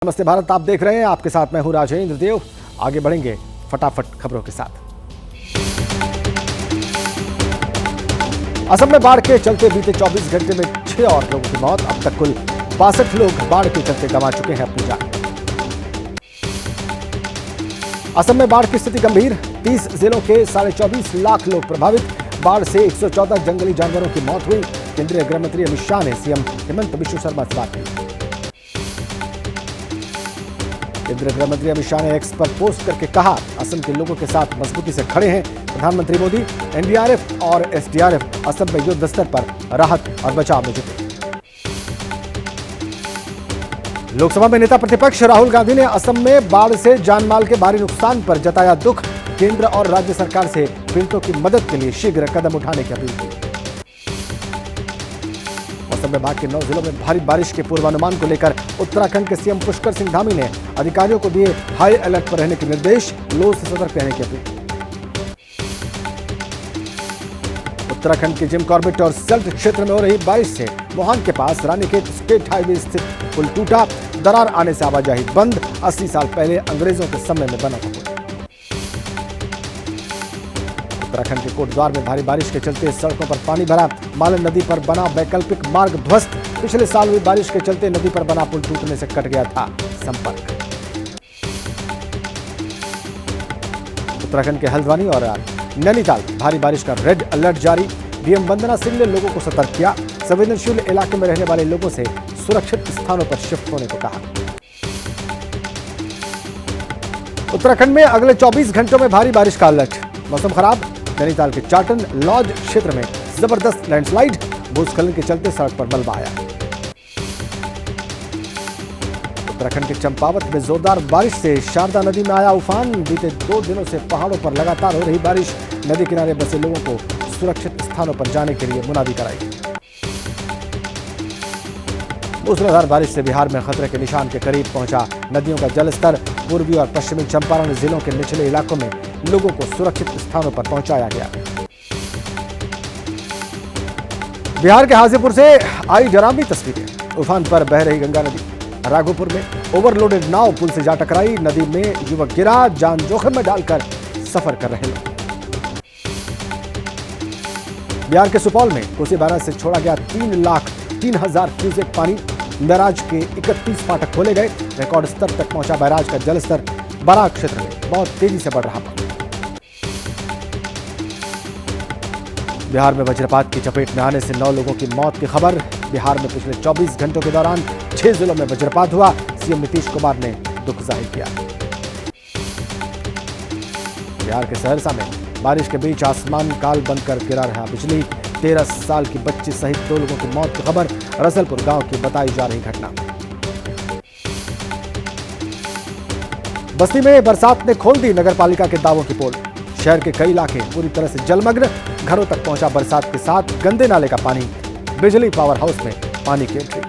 नमस्ते भारत, आप देख रहे हैं। आपके साथ मैं हूं राजेंद्र देव। आगे बढ़ेंगे फटाफट खबरों के साथ। असम में बाढ़ के चलते बीते 24 घंटे में 6 और लोगों की मौत। अब तक कुल 62 लोग बाढ़ के चलते गंवा चुके हैं अपनी जान। असम में बाढ़ की स्थिति गंभीर। 30 जिलों के 24.5 लाख लोग प्रभावित। बाढ़ से 114 जंगली जानवरों की मौत हुई। केंद्रीय गृह मंत्री अमित शाह ने सीएम हेमंत बिश्व शर्मा से बात की। केंद्रीय गृह मंत्री अमित शाह ने एक्स पर पोस्ट करके कहा, असम के लोगों के साथ मजबूती से खड़े हैं प्रधानमंत्री मोदी। एनडीआरएफ और एसडीआरएफ असम में युद्ध स्तर पर राहत और बचाव में जुटे। लोकसभा में नेता प्रतिपक्ष राहुल गांधी ने असम में बाढ़ से जानमाल के भारी नुकसान पर जताया दुख। केंद्र और राज्य सरकार से पीड़ितों की मदद के लिए शीघ्र कदम उठाने की अपील की। मौसम विभाग के 9 जिलों में भारी बारिश के पूर्वानुमान को लेकर उत्तराखंड के सीएम पुष्कर सिंह धामी ने अधिकारियों को दिए हाई अलर्ट पर रहने के निर्देश। लोग से सतर्क रहने की अपील। उत्तराखंड के जिम कॉर्बेट और सल्ट क्षेत्र में हो रही बारिश से मोहान के पास रानीखेत स्टेट हाईवे स्थित पुल टूटा। दरार आने से आवाजाही बंद। 80 साल पहले अंग्रेजों के समय में बना था पुल। उत्तराखंड के कोटद्वार में भारी बारिश के चलते सड़कों पर पानी भरा। मालन नदी पर बना वैकल्पिक मार्ग ध्वस्त। पिछले साल हुई बारिश के चलते नदी पर बना पुल टूटने से कट गया था संपर्क। उत्तराखंड के हल्द्वानी और नैनीताल भारी बारिश का रेड अलर्ट जारी। डीएम वंदना सिंह ने लोगों को सतर्क किया। संवेदनशील इलाके में रहने वाले लोगों से सुरक्षित स्थानों पर शिफ्ट होने को कहा। उत्तराखंड में अगले 24 घंटों में भारी बारिश का अलर्ट। मौसम खराब। नैनीताल के चाटन लॉज क्षेत्र में जबरदस्त लैंडस्लाइड। भूस्खलन के चलते सड़क पर मलबा आया। उत्तराखंड के चंपावत में जोरदार बारिश से शारदा नदी में आया उफान। बीते 2 दिनों से पहाड़ों पर लगातार हो रही बारिश। नदी किनारे बसे लोगों को सुरक्षित स्थानों पर जाने के लिए मुनादी कराई गई। मूसलाधार बारिश से बिहार में खतरे के निशान के करीब पहुंचा नदियों का जलस्तर। पूर्वी और पश्चिमी चंपारण जिलों के निचले इलाकों में लोगों को सुरक्षित स्थानों पर पहुंचाया गया। बिहार के हाजीपुर से आई डरावनी तस्वीरें। उफान पर बह रही गंगा नदी। राघोपुर में ओवरलोडेड नाव पुल से जा टकराई। नदी में युवक गिरा। जान जोखिम में डालकर सफर कर रहे लोग। बिहार के सुपौल में कोसी बैराज से छोड़ा गया 3,03,000 क्यूसेक पानी। बैराज के 31 फाटक खोले गए। रिकॉर्ड स्तर तक पहुंचा बैराज का जलस्तर। बराक क्षेत्र में बहुत तेजी से बढ़ रहा। बिहार में वज्रपात की चपेट में आने से 9 लोगों की मौत की खबर। बिहार में पिछले 24 घंटों के दौरान 6 जिलों में वज्रपात हुआ। सीएम नीतीश कुमार ने दुख जाहिर किया। बिहार के सहरसा में बारिश के बीच आसमान काल बनकर गिरा रहा बिजली। 13 साल की बच्ची सहित 2 लोगों की मौत की खबर। रसलपुर गांव की बताई जा रही घटना। बस्ती में बरसात ने खोल दी नगरपालिका के दावों की पोल। शहर के कई इलाके पूरी तरह से जलमग्न। घरों तक पहुंचा बरसात के साथ गंदे नाले का पानी। बिजली पावर हाउस में पानी की एंट्री।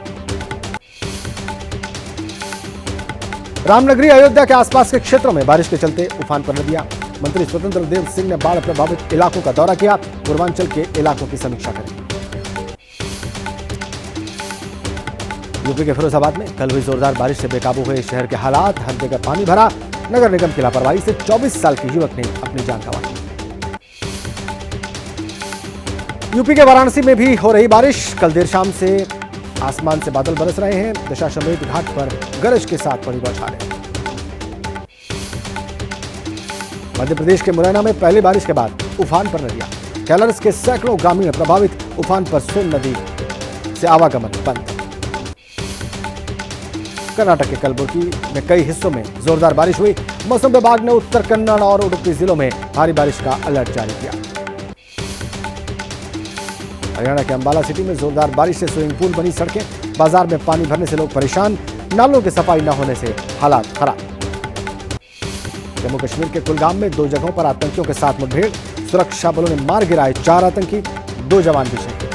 रामनगरी अयोध्या के आसपास के क्षेत्रों में बारिश के चलते उफान पर नदियां। मंत्री स्वतंत्र देव सिंह ने बाढ़ प्रभावित इलाकों का दौरा किया। पूर्वांचल के इलाकों की समीक्षा करें। यूपी के फिरोजाबाद में कल हुई जोरदार बारिश से बेकाबू हुए शहर के हालात। हर जगह पानी भरा। नगर निगम की लापरवाही से 24 साल के युवक ने अपनी जान गंवाई। यूपी के वाराणसी में भी हो रही बारिश। कल देर शाम से आसमान से बादल बरस रहे हैं। दशाश्वमेध घाट पर गरज के साथ पड़ी बौछारें। मध्य प्रदेश के मुरैना में पहली बारिश के बाद उफान पर नदियां। कैलारस के सैकड़ों ग्रामीण प्रभावित। उफान पर सोन नदी से आवागमन बंद। कर्नाटक के कलबुर्गी में कई हिस्सों में जोरदार बारिश हुई। मौसम विभाग ने उत्तर कन्नड़ और उडुपी जिलों में भारी बारिश का अलर्ट जारी किया। हरियाणा के अंबाला सिटी में जोरदार बारिश से स्विमिंग पूल बनी सड़कें। बाजार में पानी भरने से लोग परेशान। नालों की सफाई न होने से हालात खराब। जम्मू कश्मीर के कुलगाम में 2 जगहों पर आतंकियों के साथ मुठभेड़। सुरक्षा बलों ने मार गिराए 4 आतंकी। 2 जवान भी शहीद।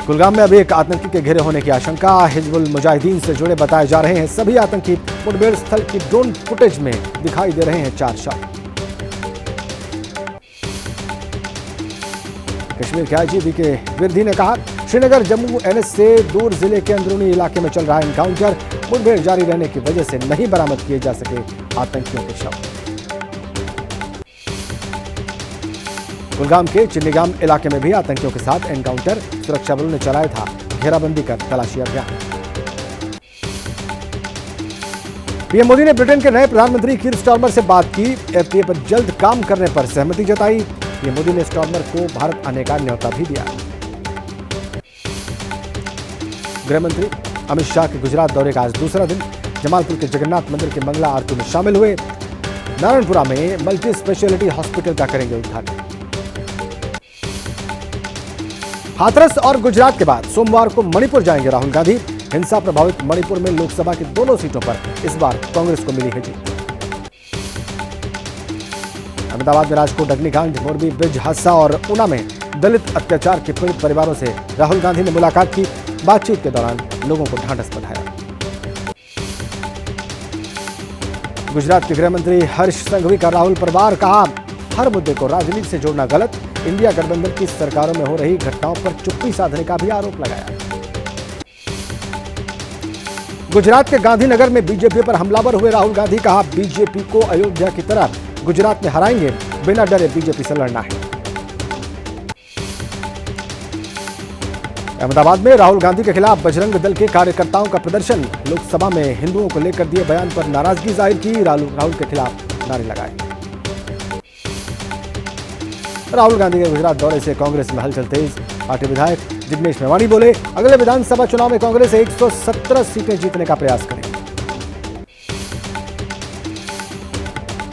कुलगाम में अभी एक आतंकी के घिरे होने की आशंका। हिजबुल मुजाहिदीन से जुड़े बताए जा रहे हैं सभी आतंकी। मुठभेड़ स्थल की ड्रोन फुटेज में दिखाई दे रहे हैं 4 शव। कश्मीर के आईजी वी के विरधी ने कहा, श्रीनगर जम्मू एनएच से दूर जिले के अंदरूनी इलाके में चल रहा एनकाउंटर, मुठभेड़ जारी रहने की वजह से नहीं बरामद किए जा सके आतंकियों के शव। कुलगाम के चिन्नीगाम इलाके में भी आतंकियों के साथ एनकाउंटर, सुरक्षा बलों ने चलाया था घेराबंदी कर तलाशी अभियान। पीएम मोदी ने ब्रिटेन के नए प्रधानमंत्री कीर स्टारमर से बात की, एफटीए पर जल्द काम करने पर सहमति जताई। पीएम मोदी ने स्टारमर को भारत आने का न्योता भी दिया। गृह मंत्री अमित शाह के गुजरात दौरे का आज दूसरा दिन, जमालपुर के जगन्नाथ मंदिर के मंगला आरती में शामिल हुए। नारायणपुरा में मल्टी स्पेशलिटी हॉस्पिटल का करेंगे उद्घाटन। हाथरस और गुजरात के बाद सोमवार को मणिपुर जाएंगे राहुल गांधी। हिंसा प्रभावित मणिपुर में लोकसभा की दोनों सीटों पर इस बार कांग्रेस को मिली है जीत। अहमदाबाद में राजकोट अग्निकांड, मोरबी ब्रिज हादसा और ऊना में दलित अत्याचार के पीड़ित परिवारों से राहुल गांधी ने मुलाकात की। बातचीत के दौरान लोगों को ढांढस बंधाया। गुजरात के गृह मंत्री हर्ष संघवी का राहुल परिवार, कहा हर मुद्दे को राजनीति से जोड़ना गलत। इंडिया गठबंधन की सरकारों में हो रही घटनाओं पर चुप्पी साधने का भी आरोप लगाया। गुजरात के गांधीनगर में बीजेपी पर हमलावर हुए राहुल गांधी, कहा बीजेपी को अयोध्या की तरह गुजरात में हराएंगे, बिना डरे बीजेपी से लड़ना है। अहमदाबाद में राहुल गांधी के खिलाफ बजरंग दल के कार्यकर्ताओं का प्रदर्शन, लोकसभा में हिंदुओं को लेकर दिए बयान पर नाराजगी जाहिर की। राहुल के खिलाफ नारे लगाए। राहुल गांधी के गुजरात दौरे से कांग्रेस में हलचल तेज। पार्टी विधायक जिग्नेश मेवाणी बोले, अगले विधानसभा चुनाव में कांग्रेस 117 सीटें जीतने का प्रयास करेगी।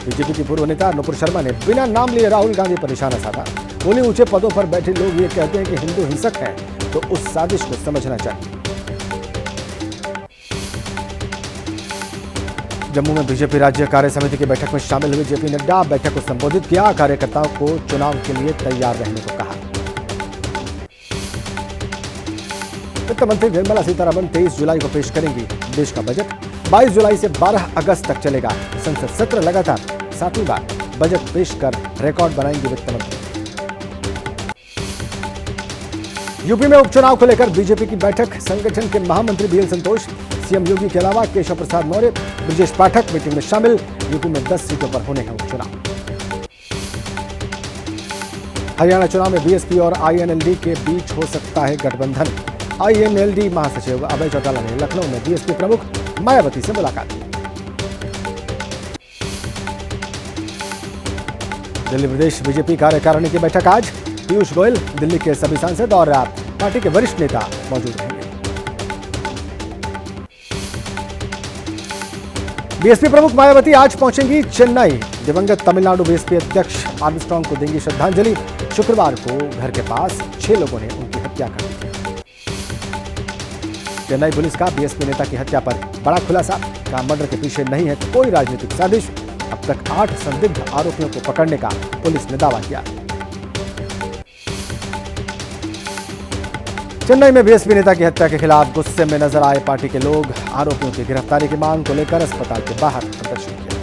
बीजेपी की पूर्व नेता नुपुर शर्मा ने बिना नाम लिए राहुल गांधी पर निशाना साधा। बोली, ऊंचे पदों पर बैठे लोग ये कहते हैं कि हिंदू हिंसक हैं, तो उस साजिश को समझना चाहिए। जम्मू में बीजेपी राज्य कार्य समिति की बैठक में शामिल हुए जेपी नड्डा, बैठक को संबोधित किया। कार्यकर्ताओं को चुनाव के लिए तैयार रहने को कहा। वित्त मंत्री निर्मला सीतारमण 23 जुलाई को पेश करेंगी देश का बजट। 22 जुलाई से 12 अगस्त तक चलेगा संसद सत्र। लगातार 7वीं बार बजट पेश कर रिकॉर्ड बनाएंगे वित्त मंत्री। यूपी में उपचुनाव को लेकर बीजेपी की बैठक, संगठन के महामंत्री बीएल संतोष, सीएम योगी के अलावा केशव प्रसाद मौर्य, ब्रजेश पाठक मीटिंग में शामिल। यूपी में 10 सीटों पर होने हैं उपचुनाव। हरियाणा चुनाव में बीएसपी और आईएनएलडी के बीच हो सकता है गठबंधन। आईएनएलडी महासचिव अभय चौटाला ने लखनऊ में बीएसपी प्रमुख मायावती से मुलाकात की। दिल्ली प्रदेश बीजेपी कार्यकारिणी की बैठक आज। पीयूष गोयल, दिल्ली के सभी सांसद और पार्टी के वरिष्ठ नेता मौजूद रहेंगे। बीएसपी प्रमुख मायावती आज पहुंचेंगी चेन्नई। दिवंगत तमिलनाडु बीएसपी अध्यक्ष आर्मस्ट्रांग को देंगी श्रद्धांजलि। शुक्रवार को घर के पास 6 लोगों ने उनकी हत्या कर दी थी। चेन्नई पुलिस का बीएसपी नेता की हत्या पर बड़ा खुलासा, कहा मर्डर के पीछे नहीं है कोई राजनीतिक साजिश। अब तक 8 संदिग्ध आरोपियों को पकड़ने का पुलिस ने दावा किया। चेन्नई में बीएसपी नेता की हत्या के खिलाफ गुस्से में नजर आए पार्टी के लोग। आरोपियों की गिरफ्तारी की मांग को लेकर अस्पताल के बाहर प्रदर्शन किया।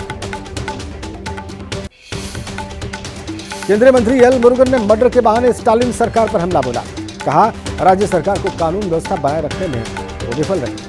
केंद्रीय मंत्री एल मुरुगन ने मर्डर के बहाने स्टालिन सरकार पर हमला बोला। कहा राज्य सरकार को कानून व्यवस्था बनाए रखने में वो विफल रही।